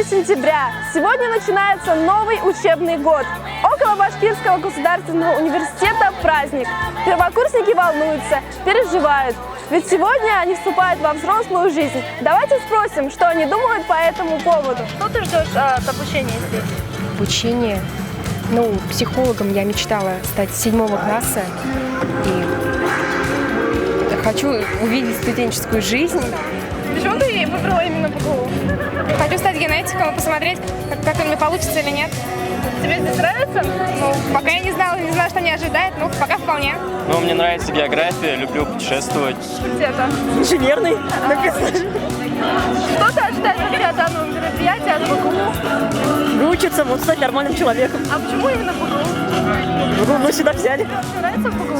Сентября. Сегодня начинается новый учебный год. Около Башкирского государственного университета праздник. Первокурсники волнуются, переживают. Ведь сегодня они вступают во взрослую жизнь. Давайте спросим, что они думают по этому поводу. Что ты ждешь от обучения здесь? Обучение? Психологом я мечтала стать с 7 класса. И хочу увидеть студенческую жизнь. Почему ты выбрала именно БГУ? Хочу стать генетиком и посмотреть, как у меня получится или нет. Тебе здесь нравится? Пока я не знала, что меня ожидает, пока вполне. Мне нравится география, люблю путешествовать. Где-то? Инженерный, написано. Что ты ожидаешь от данного мероприятия, от БГУ? Выучиться, стать нормальным человеком. А почему именно БГУ? Сюда взяли. Тебе нравится БГУ?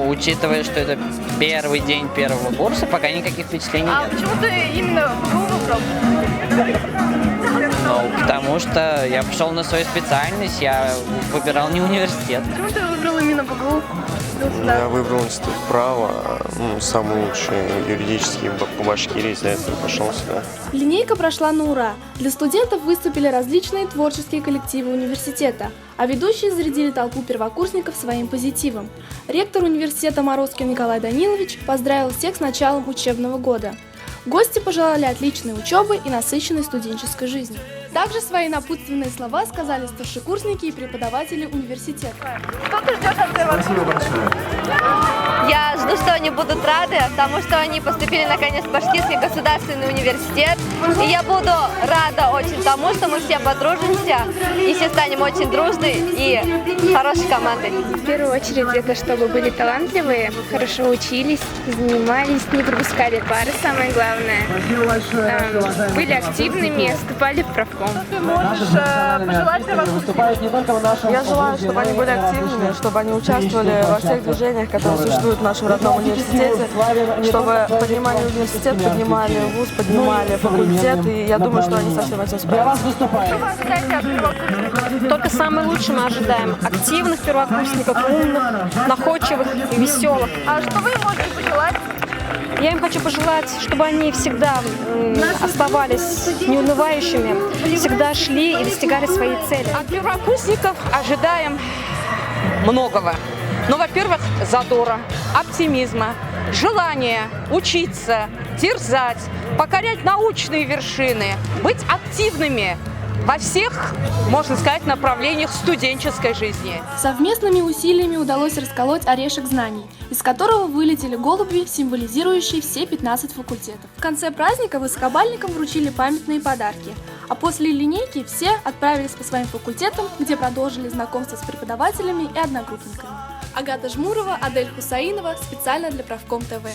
Учитывая, что это первый день первого курса, пока никаких впечатлений нет. А почему ты именно БГУ выбрал? Потому что я пошел на свою специальность, я выбирал не университет. Почему ты выбрал именно БГУ? Я выбрал институт права, самый лучший юридический по Башкирии, из-за этого пошел сюда. Линейка прошла на ура. Для студентов выступили различные творческие коллективы университета, а ведущие зарядили толпу первокурсников своим позитивом. Ректор университета Морозкин Николай Данилович поздравил всех с началом учебного года. Гости пожелали отличной учебы и насыщенной студенческой жизни. Также свои напутственные слова сказали старшекурсники и преподаватели университета. Что ты ждешь от первокурсников? Я жду, что они будут рады, потому что они поступили наконец в Башкирский государственный университет. И я буду рада очень тому, что мы все подружимся и все станем очень дружной и хорошей командой. В первую очередь это чтобы были талантливые, хорошо учились, занимались, не пропускали пары, самое главное. Были активными, вступали в правком. Что ты можешь пожелать первокурсникам? Я желаю, чтобы они были активными, чтобы они участвовали во всех движениях, которые существуют в нашем родном университете, чтобы поднимали университет, поднимали вуз, поднимали факультет, и я думаю, что они со всем этим справятся. Что вы ожидаете от первокурсников? Только самое лучшее мы ожидаем. Активных первокурсников, умных, находчивых и веселых. А что вы им можете пожелать? Я им хочу пожелать, чтобы они всегда оставались неунывающими, всегда шли и достигали своей цели. От первокурсников ожидаем многого. Во-первых, задора, оптимизма, желания учиться, дерзать, покорять научные вершины, быть активными во всех, можно сказать, направлениях студенческой жизни. Совместными усилиями удалось расколоть орешек знаний, из которого вылетели голуби, символизирующие все 15 факультетов. В конце праздника высокобальникам вручили памятные подарки, а после линейки все отправились по своим факультетам, где продолжили знакомство с преподавателями и одногруппниками. Агата Жмурова, Адель Хусаинова, специально для Правком ТВ.